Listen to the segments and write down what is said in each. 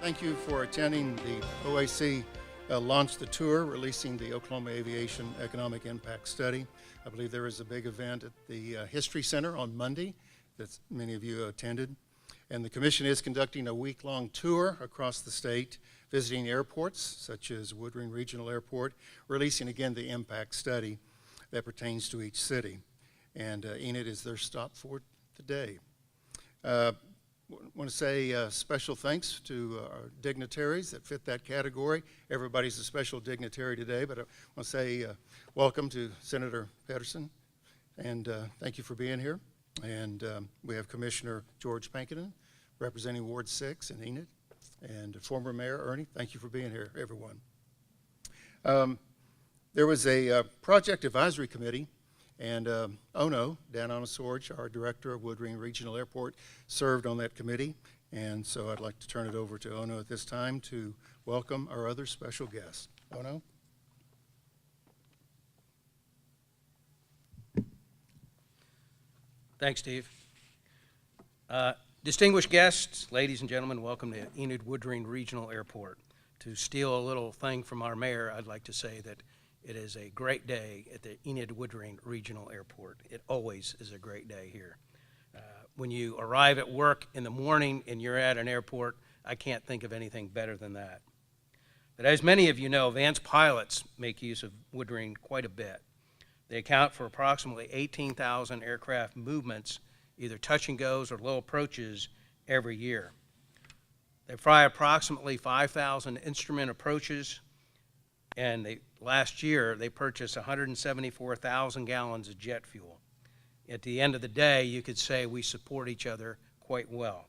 Thank you for attending the OAC launched the tour, releasing the Oklahoma Aviation Economic Impact Study. I believe there is a big event at the History Center on Monday that many of you attended. And the Commission is conducting a week-long tour across the state, visiting airports such as Woodring Regional Airport, releasing again the impact study that pertains to each city. And Enid is their stop for the day. I want to say special thanks to our dignitaries that fit that category. Everybody's a special dignitary today, but I want to say welcome to Senator Pedersen, and thank you for being here. And we have Commissioner George Pankinen representing Ward 6 in Enid, and former Mayor Ernie. Thank you for being here, everyone. There was a project advisory committee, and Ono, Dan Onosorge, our director of Woodring Regional Airport, served on that committee. And so I'd like to turn it over to Ono at this time to welcome our other special guests. Ono? Thanks, Steve. Distinguished guests, ladies and gentlemen, welcome to Enid Woodring Regional Airport. To steal a little thing from our mayor, I'd like to say that it is a great day at the Enid Woodring Regional Airport. It always is a great day here. When you arrive at work in the morning and you're at an airport, I can't think of anything better than that. But as many of you know, Vance pilots make use of Woodring quite a bit. They account for approximately 18,000 aircraft movements, either touch and goes or low approaches, every year. They fly approximately 5,000 instrument approaches, and last year they purchased 174,000 gallons of jet fuel. At the end of the day, you could say we support each other quite well.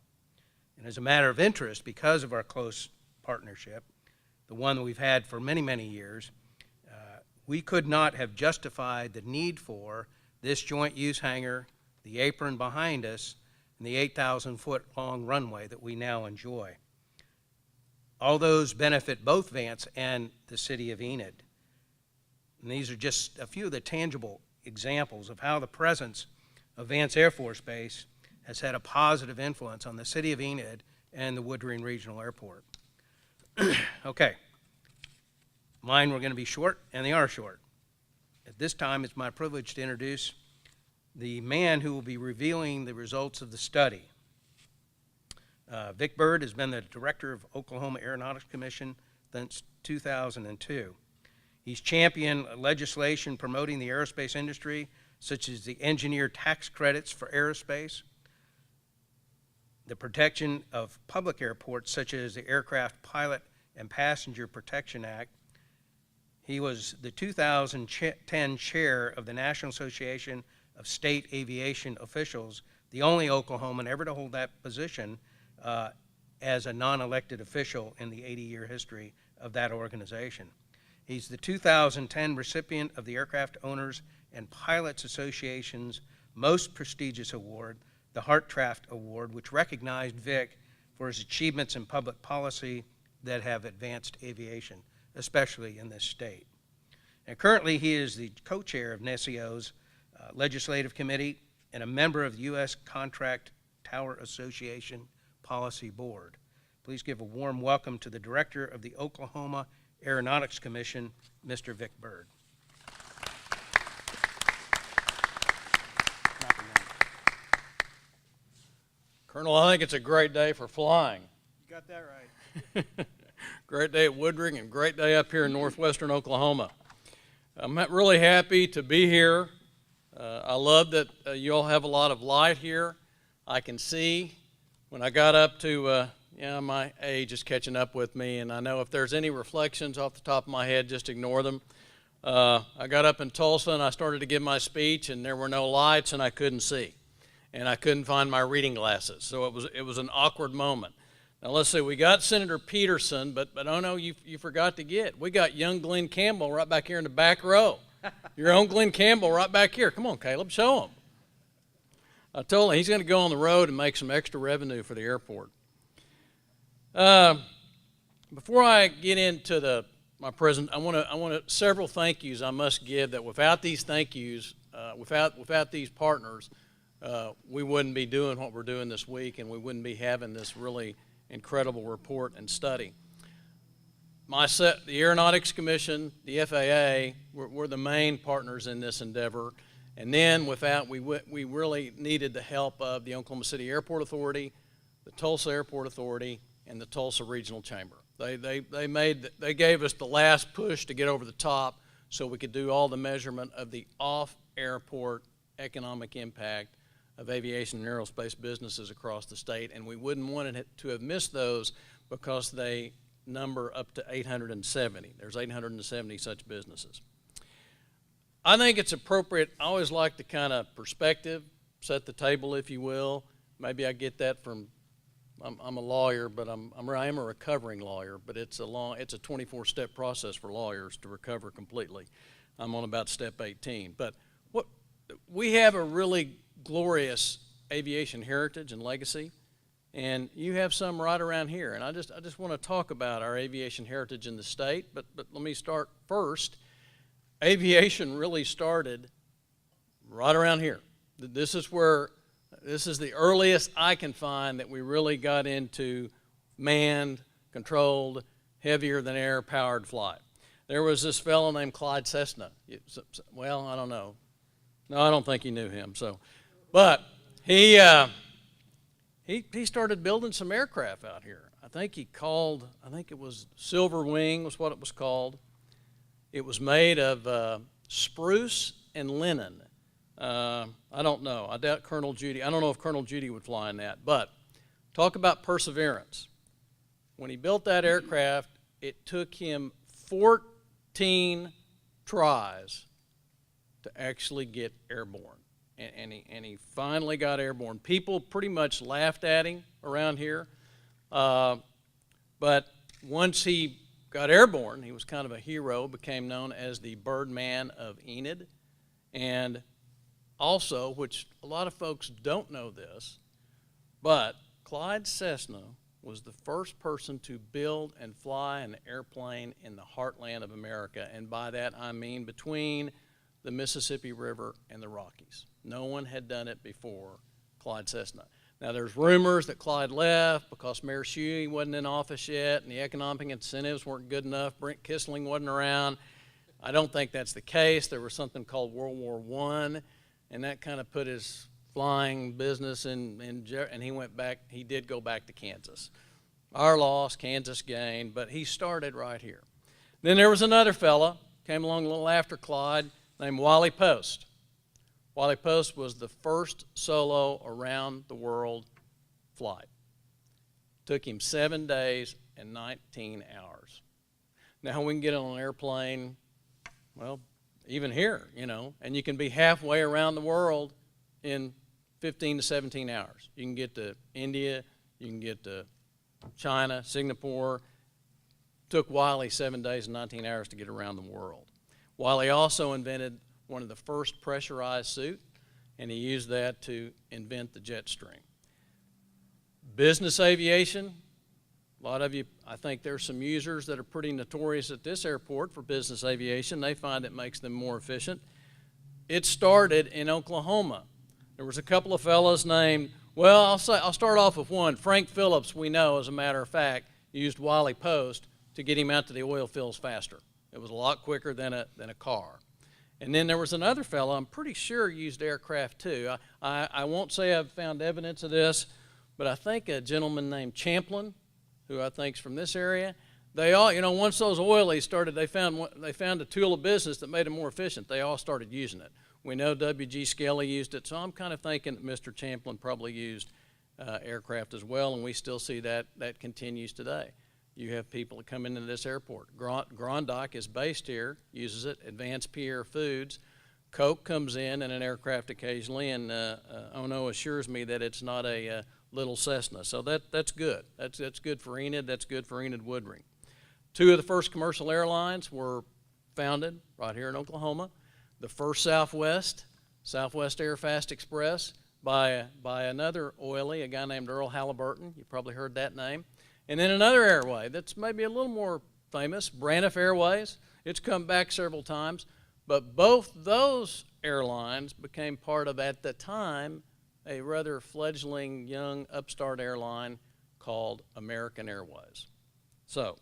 And as a matter of interest, because of our close partnership, the one that we've had for many, many years, we could not have justified the need for this joint use hangar, the apron behind us, and the 8,000-foot long runway that we now enjoy. All those benefit both Vance and the city of Enid. And these are just a few of the tangible examples of how the presence of Vance Air Force Base has had a positive influence on the city of Enid and the Woodring Regional Airport. Okay. Mine were going to be short, and they are short. At this time, it's my privilege to introduce the man who will be revealing the results of the study. Vic Bird has been the director of Oklahoma Aeronautics Commission since 2002. He's championed legislation promoting the aerospace industry, such as the engineer tax credits for aerospace, the protection of public airports, such as the Aircraft Pilot and Passenger Protection Act. He was the 2010 chair of the National Association of State Aviation Officials, the only Oklahoman ever to hold that position as a non-elected official in the 80-year history of that organization. He's the 2010 recipient of the Aircraft Owners and Pilots Association's most prestigious award, the Hartranft Award, which recognized Vic for his achievements in public policy that have advanced aviation, especially in this state. And currently, he is the co-chair of NESIO's Legislative Committee and a member of the U.S. Contract Tower Association Policy Board. Please give a warm welcome to the director of the Oklahoma Aeronautics Commission, Mr. Vic Bird. Colonel, I think it's a great day for flying. You got that right. Great day at Woodring and great day up here in northwestern Oklahoma. I'm really happy to be here. I love that you all have a lot of light here. I can see when I got up to, my age is catching up with me, and I know if there's any reflections off the top of my head, just ignore them. I got up in Tulsa and I started to give my speech, and there were no lights and I couldn't see. And I couldn't find my reading glasses, so it was an awkward moment. Now let's see, we got Senator Pedersen, but oh no, you forgot to we got young Glenn Campbell right back here in the back row. Your own Glenn Campbell right back here. Come on, Caleb, show him. I told him he's going to go on the road and make some extra revenue for the airport. Before I get into my present, I want several thank yous I must give. That without these thank yous, without these partners, we wouldn't be doing what we're doing this week, and we wouldn't be having this really incredible report and study. The Aeronautics Commission, the FAA, were the main partners in this endeavor. And then with that, we really needed the help of the Oklahoma City Airport Authority, the Tulsa Airport Authority, and the Tulsa Regional Chamber. They gave us the last push to get over the top so we could do all the measurement of the off-airport economic impact of aviation and aerospace businesses across the state, and we wouldn't want it to have missed those because they number up to 870. There's 870 such businesses. I think it's appropriate. I always like the kind of perspective, set the table, if you will. Maybe I get that from, I'm a lawyer, but I am a recovering lawyer, but it's a 24-step process for lawyers to recover completely. I'm on about step 18. But we have a really glorious aviation heritage and legacy, and you have some right around here. And I just want to talk about our aviation heritage in the state, but let me start first. Aviation really started right around here. This is the earliest I can find that we really got into manned, controlled, heavier than air powered flight. There was this fellow named Clyde Cessna. Well, I don't know. No, I don't think you knew him. But he started building some aircraft out here. I think it was Silver Wing was what it was called. It was made of spruce and linen. I don't know. I doubt Colonel Judy. I don't know if Colonel Judy would fly in that. But talk about perseverance. When he built that aircraft, it took him 14 tries to actually get airborne. And he finally got airborne. People pretty much laughed at him around here. But once he got airborne, he was kind of a hero, became known as the Birdman of Enid. And also, which a lot of folks don't know this, but Clyde Cessna was the first person to build and fly an airplane in the heartland of America. And by that I mean between the Mississippi River and the Rockies. No one had done it before Clyde Cessna. Now, there's rumors that Clyde left because Mayor Shuey wasn't in office yet and the economic incentives weren't good enough. Brent Kissling wasn't around. I don't think that's the case. There was something called World War I, and that kind of put his flying business and he went back. He did go back to Kansas. Our loss, Kansas gained, but he started right here. Then there was another fella, came along a little after Clyde, named Wally Post. Wally Post was the first solo around the world flight. Took him 7 days and 19 hours. Now we can get on an airplane, well, even here, and you can be halfway around the world in 15 to 17 hours. You can get to India, you can get to China, Singapore. Took Wiley 7 days and 19 hours to get around the world. Wiley also invented one of the first pressurized suit, and he used that to invent the jet stream. Business aviation, a lot of you, I think there's some users that are pretty notorious at this airport for business aviation. They find it makes them more efficient. It started in Oklahoma. There was a couple of fellows named, well, I'll start off with one. Frank Phillips, we know, as a matter of fact, used Wally Post to get him out to the oil fields faster. It was a lot quicker than a car. And then there was another fellow, I'm pretty sure used aircraft too. I won't say I've found evidence of this, but I think a gentleman named Champlin, who I think is from this area, they all, once those oilies started, they found a tool of business that made them more efficient. They all started using it. We know W.G. Skelly used it, so I'm kind of thinking that Mr. Champlin probably used aircraft as well, and we still see that continues today. You have people that come into this airport. Grondock is based here, uses it. Advanced Pierre Foods. Coke comes in an aircraft occasionally, and Ono assures me that it's not a little Cessna. So that's good. That's good for Enid. That's good for Enid Woodring. Two of the first commercial airlines were founded right here in Oklahoma. The first Southwest Air Fast Express by another oilie, a guy named Earl Halliburton. You probably heard that name. And then another airway that's maybe a little more famous, Braniff Airways. It's come back several times. But both those airlines became part of, at the time, a rather fledgling young upstart airline called American Airways. So,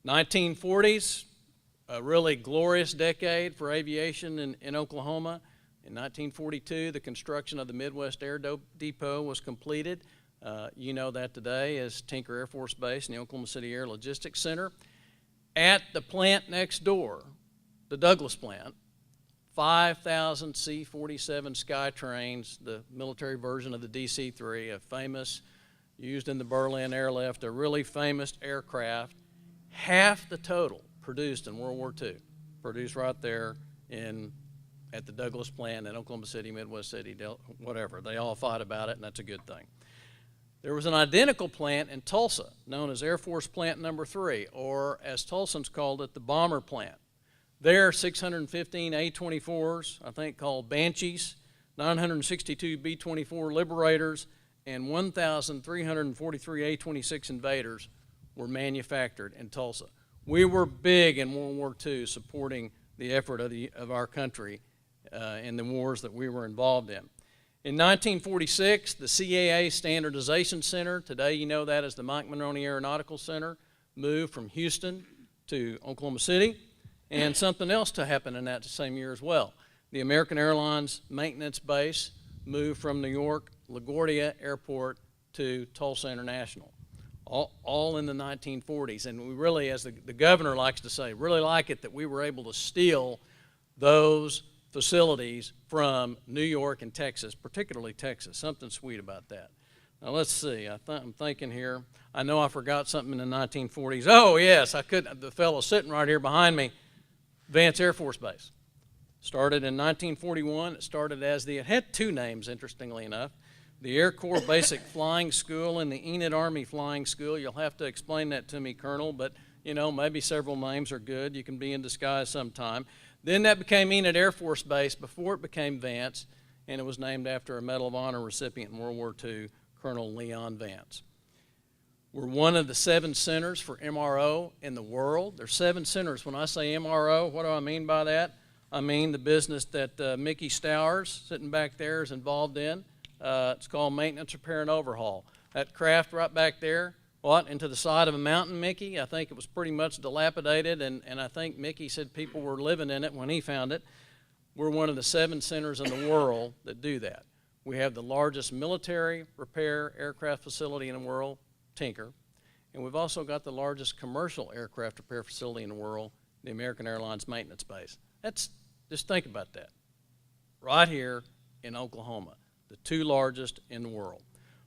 1940s, a really glorious decade for aviation in Oklahoma. In 1942, the construction of the Midwest Air Depot was completed. You know that today as Tinker Air Force Base and the Oklahoma City Air Logistics Center. At the plant next door, the Douglas plant, 5,000 C-47 Skytrains, the military version of the DC-3, a famous, used in the Berlin airlift, a really famous aircraft, half the total produced in World War II, produced right there at the Douglas plant in Oklahoma City, Midwest City, whatever. They all fought about it, and that's a good thing. There was an identical plant in Tulsa, known as Air Force Plant Number 3, or as Tulsans called it, the Bomber Plant. There, 615 A-24s, I think called Banshees, 962 B-24 Liberators, and 1,343 A-26 Invaders were manufactured in Tulsa. We were big in World War II supporting the effort of our country in the wars that we were involved in. In 1946, the CAA Standardization Center, today you know that as the Mike Monroney Aeronautical Center, moved from Houston to Oklahoma City, and something else to happen in that same year as well. The American Airlines maintenance base moved from New York LaGuardia Airport to Tulsa International, all in the 1940s. And we really, as the governor likes to say, really like it that we were able to steal those facilities from New York and Texas, particularly Texas. Something sweet about that. Now let's see, I'm thinking here. I know I forgot something in the 1940s. Oh yes, the fellow sitting right here behind me, Vance Air Force Base. Started in 1941. It had two names, interestingly enough. The Air Corps Basic Flying School and the Enid Army Flying School. You'll have to explain that to me, Colonel, but you know, maybe several names are good. You can be in disguise sometime. Then that became Enid Air Force Base before it became Vance, and it was named after a Medal of Honor recipient in World War II, Colonel Leon Vance. We're one of the 7 centers for MRO in the world. There's 7 centers. When I say MRO, what do I mean by that? I mean the business that Mickey Stowers, sitting back there, is involved in. It's called Maintenance, Repair, and Overhaul. That craft right back there, into the side of a mountain, Mickey? I think it was pretty much dilapidated, and I think Mickey said people were living in it when he found it. We're one of the 7 centers in the world that do that. We have the largest military repair aircraft facility in the world, Tinker, and we've also got the largest commercial aircraft repair facility in the world, the American Airlines Maintenance Base. Just think about that. Right here in Oklahoma, the 2 largest in the world.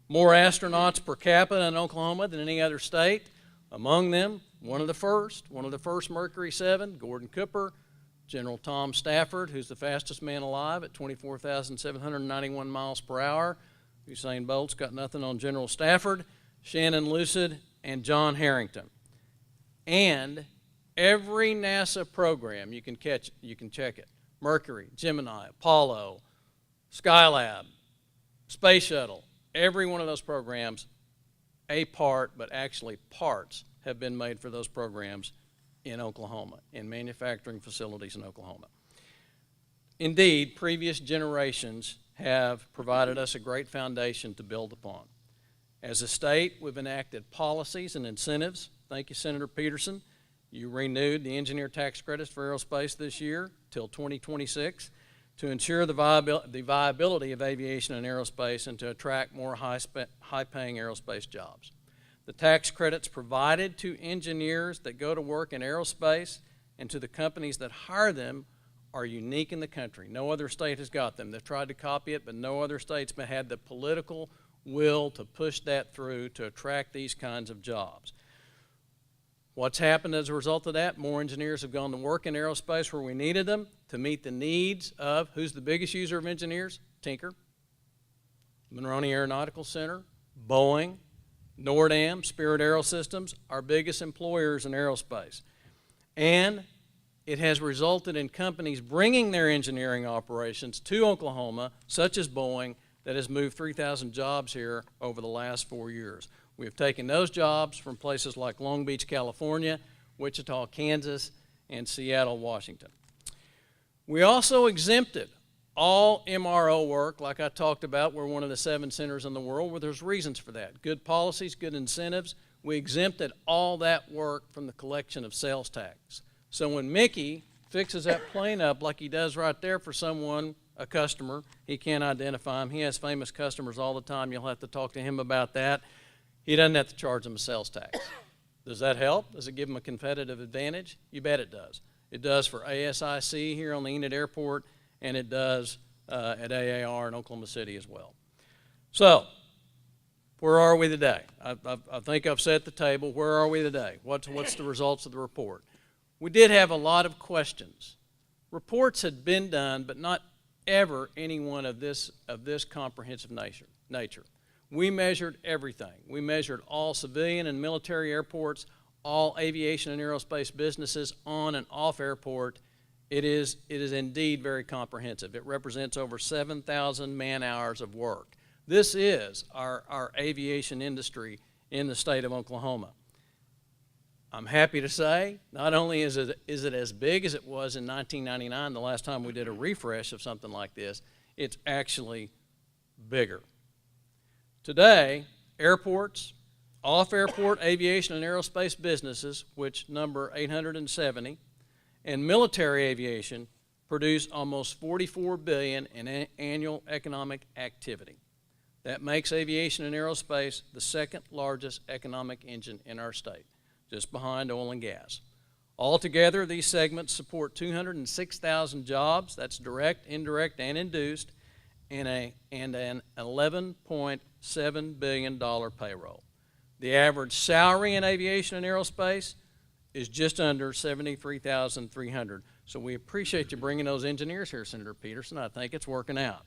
More astronauts per capita in Oklahoma than any other state. Among them, one of the first Mercury 7, Gordon Cooper, General Tom Stafford, who's the fastest man alive at 24,791 miles per hour. Usain Bolt's got nothing on General Stafford, Shannon Lucid, and John Harrington. And every NASA program, you can check it. Mercury, Gemini, Apollo, Skylab, Space Shuttle, every one of those programs, a part, but actually parts, have been made for those programs in Oklahoma, in manufacturing facilities in Oklahoma. Indeed, previous generations have provided us a great foundation to build upon. As a state, we've enacted policies and incentives. Thank you, Senator Peterson. You renewed the engineer tax credits for aerospace this year till 2026 to ensure the viability of aviation and aerospace and to attract more high-paying aerospace jobs. The tax credits provided to engineers that go to work in aerospace and to the companies that hire them are unique in the country. No other state has got them. They've tried to copy it, but no other state's had the political will to push that through to attract these kinds of jobs. What's happened as a result of that? More engineers have gone to work in aerospace where we needed them to meet the needs of, who's the biggest user of engineers? Tinker, Monroney Aeronautical Center, Boeing, NORDAM, Spirit Aerosystems, our biggest employers in aerospace. And it has resulted in companies bringing their engineering operations to Oklahoma, such as Boeing, that has moved 3,000 jobs here over the last 4 years. We have taken those jobs from places like Long Beach, California, Wichita, Kansas, and Seattle, Washington. We also exempted all MRO work, like I talked about. We're one of the 7 centers in the world where there's reasons for that. Good policies, good incentives. We exempted all that work from the collection of sales tax. So when Mickey fixes that plane up like he does right there for someone, a customer, he can't identify him. He has famous customers all the time. You'll have to talk to him about that. He doesn't have to charge them a sales tax. Does that help? Does it give him a competitive advantage? You bet it does. It does for ASIC here on the Enid Airport, and it does at AAR in Oklahoma City as well. So, where are we today? I think I've set the table. Where are we today? What's the results of the report? We did have a lot of questions. Reports had been done, but not ever any one of this comprehensive nature. We measured everything. We measured all civilian and military airports, all aviation and aerospace businesses on and off airport. It is indeed very comprehensive. It represents over 7,000 man-hours of work. This is our aviation industry in the state of Oklahoma. I'm happy to say, not only is it as big as it was in 1999, the last time we did a refresh of something like this, it's actually bigger. Today, airports, off-airport aviation and aerospace businesses, which number 870, and military aviation produce almost $44 billion in annual economic activity. That makes aviation and aerospace the second largest economic engine in our state, just behind oil and gas. Altogether, these segments support 206,000 jobs, that's direct, indirect, and induced, and an $11.7 billion payroll. The average salary in aviation and aerospace is just under $73,300. So we appreciate you bringing those engineers here, Senator Peterson. I think it's working out.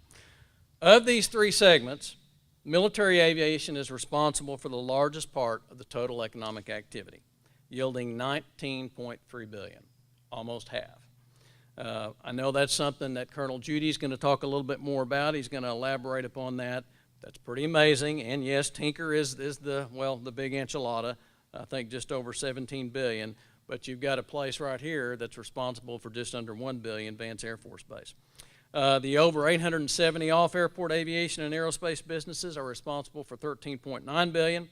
Of these 3 segments, military aviation is responsible for the largest part of the total economic activity, yielding $19.3 billion, almost half. I know that's something that Colonel Judy is going to talk a little bit more about. He's going to elaborate upon that. That's pretty amazing. And yes, Tinker is the big enchilada. I think just over $17 billion. But you've got a place right here that's responsible for just under $1 billion, Vance Air Force Base. The over 870 off-airport aviation and aerospace businesses are responsible for $13.9 billion.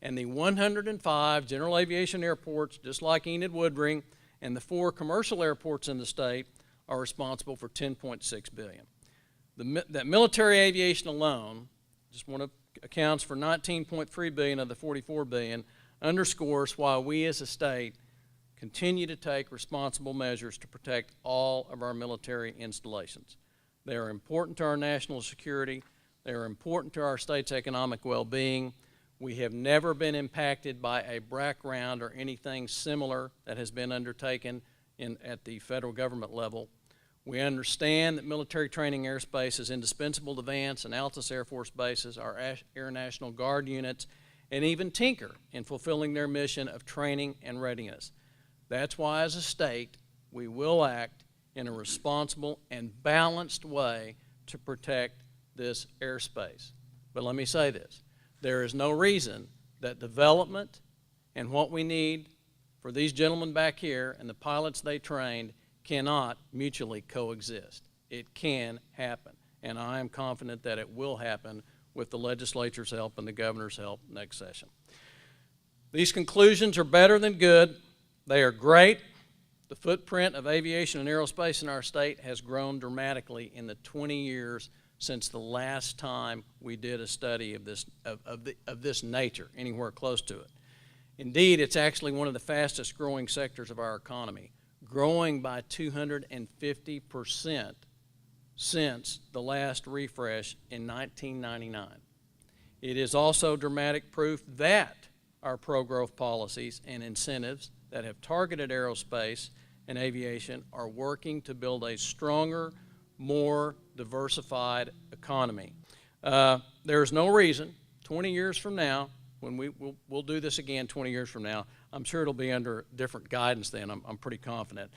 And the 105 general aviation airports, just like Enid Woodring, and the 4 commercial airports in the state are responsible for $10.6 billion. That military aviation alone, accounts for $19.3 billion of the $44 billion, underscores why we as a state continue to take responsible measures to protect all of our military installations. They are important to our national security. They are important to our state's economic well-being. We have never been impacted by a BRAC round or anything similar that has been undertaken at the federal government level. We understand that military training airspace is indispensable to Vance and Altus Air Force bases, our Air National Guard units, and even Tinker in fulfilling their mission of training and readiness. That's why, as a state, we will act in a responsible and balanced way to protect this airspace. But let me say this. There is no reason that development and what we need for these gentlemen back here and the pilots they trained cannot mutually coexist. It can happen, and I am confident that it will happen with the legislature's help and the governor's help next session. These conclusions are better than good. They are great. The footprint of aviation and aerospace in our state has grown dramatically in the 20 years since the last time we did a study of this nature, anywhere close to it. Indeed, it's actually one of the fastest growing sectors of our economy, growing by 250% since the last refresh in 1999. It is also dramatic proof that our pro-growth policies and incentives that have targeted aerospace and aviation are working to build a stronger, more diversified economy. There's no reason 20 years from now, when we'll do this again 20 years from now, I'm sure it'll be under different guidance then, I'm pretty confident.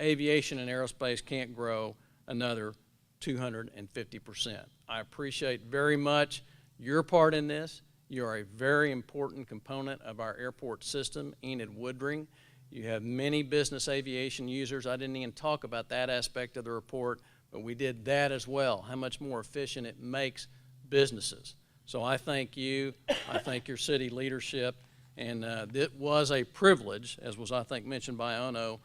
Aviation and aerospace can't grow another 250%. I appreciate very much your part in this. You are a very important component of our airport system, Enid Woodring. You have many business aviation users. I didn't even talk about that aspect of the report, but we did that as well, how much more efficient it makes businesses. So I thank you, I thank your city leadership, and it was a privilege, as was I think mentioned by Ono,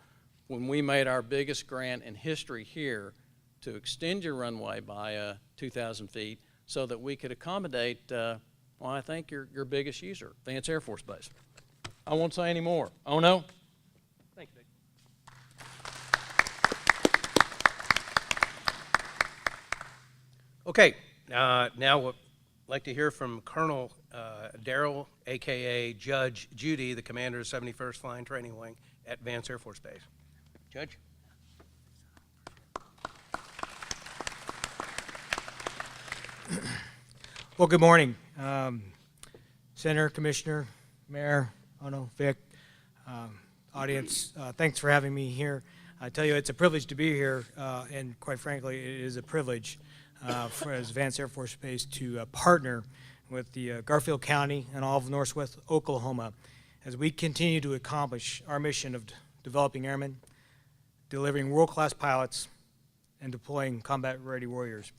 when we made our biggest grant in history here to extend your runway by 2,000 feet so that we could accommodate, well, I think your biggest user, Vance Air Force Base. I won't say any more. Ono? Thank you, Vic. Okay, now we'd like to hear from Colonel Darrell, AKA Judge Judy, the commander of 71st Flying Training Wing at Vance Air Force Base. Judge? Well, good morning, Senator, Commissioner, Mayor, Ono, Vic, audience. Thanks for having me here. I tell you, it's a privilege to be here, and quite frankly, it is a privilege for as Vance Air Force Base to partner with the Garfield County and all of Northwest Oklahoma as we continue to accomplish our mission of developing airmen, delivering world-class pilots, and deploying combat-ready warriors.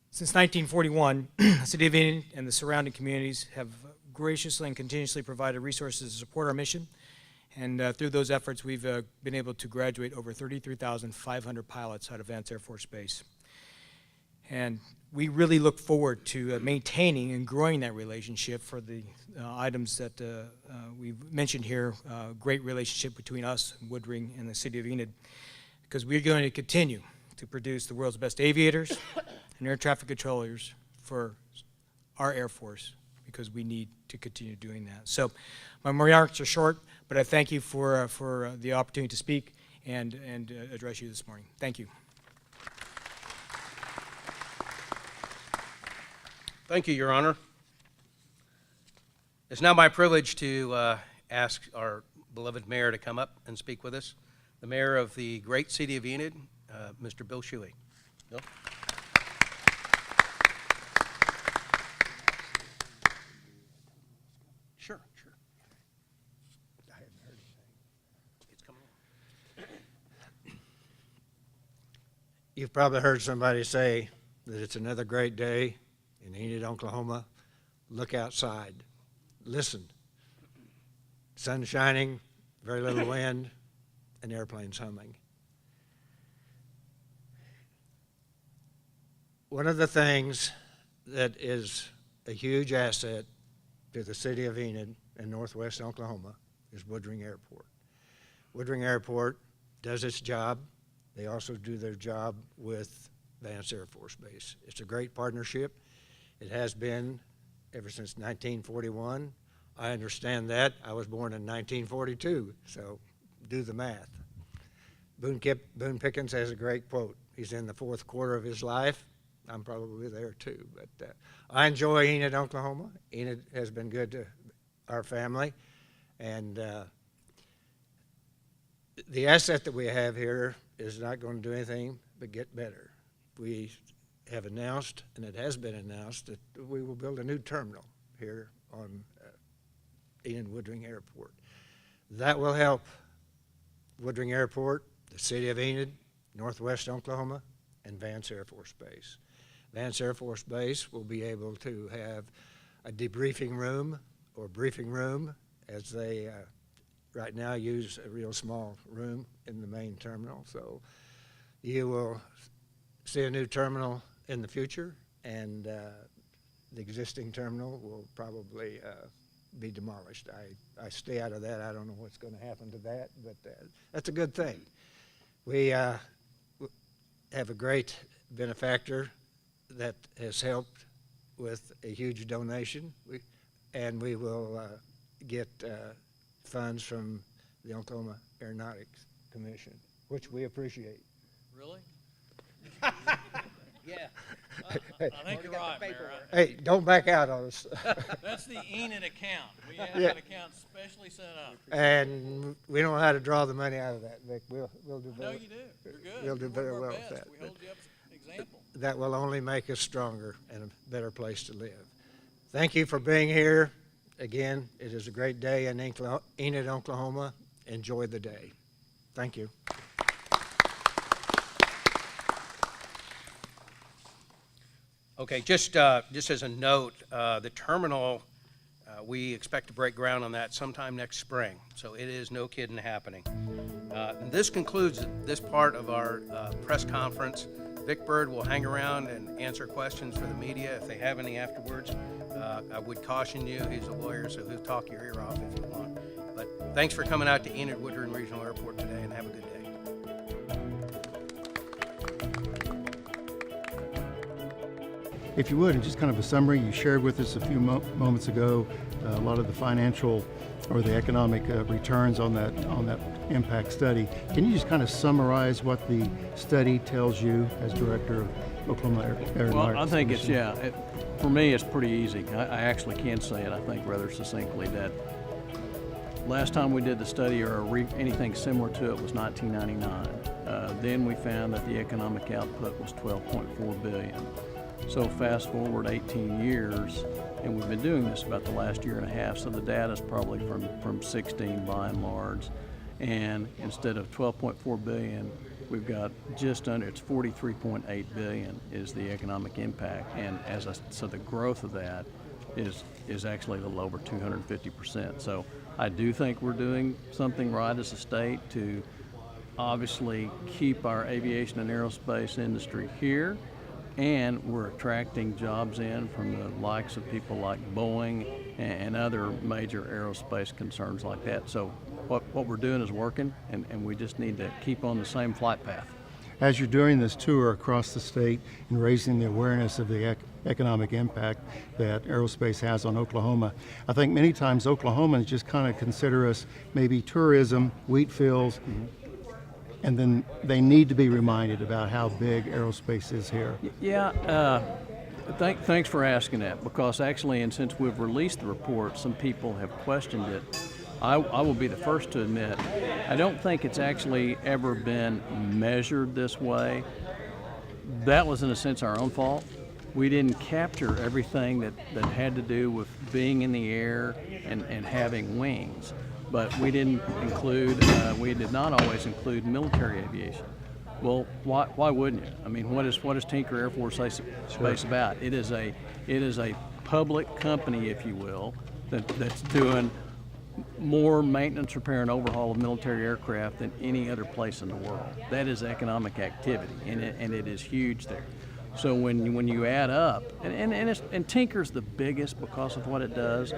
Since 1941, the City of Enid and the surrounding communities have graciously and continuously provided resources to support our mission, and through those efforts, we've been able to graduate over 33,500 pilots out of Vance Air Force Base. And we really look forward to maintaining and growing that relationship for the items that we've mentioned here, great relationship between us, Woodring, and the City of Enid, because we're going to continue to produce the world's best aviators and air traffic controllers for our Air Force, because we need to continue doing that. So my remarks are short, but I thank you for the opportunity to speak and address you this morning. Thank you. Thank you, Your Honor. It's now my privilege to ask our beloved mayor to come up and speak with us. The mayor of the great city of Enid, Mr. Bill Shuey. Bill? Sure. I haven't heard anything. It's coming on. You've probably heard somebody say that it's another great day in Enid, Oklahoma. Look outside. Listen. Sun shining, very little wind, and airplanes humming. One of the things that is a huge asset to the city of Enid and northwest Oklahoma is Woodring Airport. Woodring Airport does its job. They also do their job with Vance Air Force Base. It's a great partnership. It has been ever since 1941. I understand that. I was born in 1942, so do the math. Boone Pickens has a great quote. He's in the fourth quarter of his life. I'm probably there too, but I enjoy Enid, Oklahoma. Enid has been good to our family, and the asset that we have here is not going to do anything but get better. We have announced, and it has been announced, that we will build a new terminal here on Enid Woodring Airport. That will help Woodring Airport, the city of Enid, northwest Oklahoma, and Vance Air Force Base. Vance Air Force Base will be able to have a debriefing room or briefing room, as they right now use a real small room in the main terminal. So you will see a new terminal in the future, and the existing terminal will probably be demolished. I stay out of that. I don't know what's going to happen to that, but that's a good thing. We have a great benefactor that has helped with a huge donation, and we will get funds from the Oklahoma Aeronautics Commission, which we appreciate. Really? Yeah. I think you're right, Mayor. Hey, don't back out on us. That's the Enid account. We have Yeah. an account specially set up. And we know how to draw the money out of that, Vic. We'll do I know better. you do. You're good. We'll do You're very one of our well with best. that. We hold you up as an example. That will only make us stronger and a better place to live. Thank you for being here. Again, it is a great day in Enid, Oklahoma. Enjoy the day. Thank you. Okay, just as a note, the terminal, we expect to break ground on that sometime next spring. So it is no kidding happening. And this concludes this part of our press conference. Vic Bird will hang around and answer questions for the media if they have any afterwards. I would caution you, he's a lawyer, so he'll talk your ear off if you want. But thanks for coming out to Enid Woodring Regional Airport today, and have a good day. If you would, in just kind of a summary, you shared with us a few moments ago a lot of the financial or the economic returns on that impact study. Can you just kind of summarize what the study tells you as director of Oklahoma Aeronautics? Well, I think it's, for me, it's pretty easy. I actually can say it, I think, rather succinctly, that last time we did the study or anything similar to it was 1999. Then we found that the economic output was $12.4 billion. So fast forward 18 years, and we've been doing this about the last year and a half, so the data is probably from 16 by and large. And instead of 12.4 billion, we've got just under, it's 43.8 billion is the economic impact. And so the growth of that is actually a little over 250%. So I do think we're doing something right as a state to obviously keep our aviation and aerospace industry here. And we're attracting jobs in from the likes of people like Boeing and other major aerospace concerns like that. So what we're doing is working, and we just need to keep on the same flight path. As you're doing this tour across the state and raising the awareness of the economic impact that aerospace has on Oklahoma, I think many times Oklahomans just kind of consider us maybe tourism, wheat fields, and then they need to be reminded about how big aerospace is here. Yeah, thanks for asking that, because actually, and since we've released the report, some people have questioned it. I will be the first to admit, I don't think it's actually ever been measured this way. That was in a sense our own fault. We didn't capture everything that had to do with being in the air and having wings. But we didn't include, we did not always include military aviation. Well, why wouldn't you? I mean, what is Tinker Air Force Base about? It is a public company, if you will, that's doing more maintenance, repair, and overhaul of military aircraft than any other place in the world. That is economic activity, and it is huge there. So when you add up, and Tinker's the biggest because of what it does.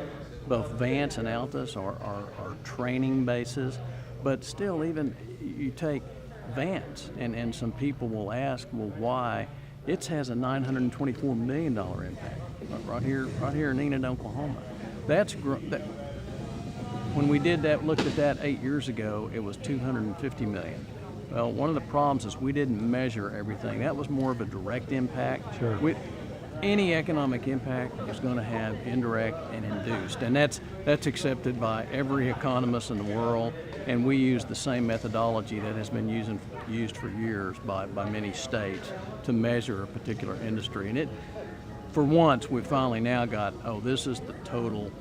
Both Vance and Altus are training bases, but still, even you take Vance, and some people will ask, well, why? It has a $924 million impact right here in Enid, Oklahoma. When we did that, looked at that 8 years ago, it was $250 million. Well, one of the problems is we didn't measure everything. That was more of a direct impact. Sure. Any economic impact is going to have indirect and induced, and that's accepted by every economist in the world, and we use the same methodology that has been used for years by many states to measure a particular industry. And for once, we finally now got, this is the total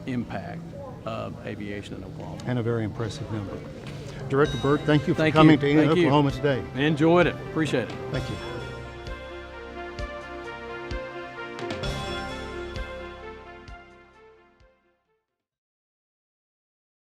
impact of aviation in Oklahoma. And a very impressive number. Director Bird, thank you for coming to Enid, Oklahoma today. Enjoyed it. Appreciate it. Thank you.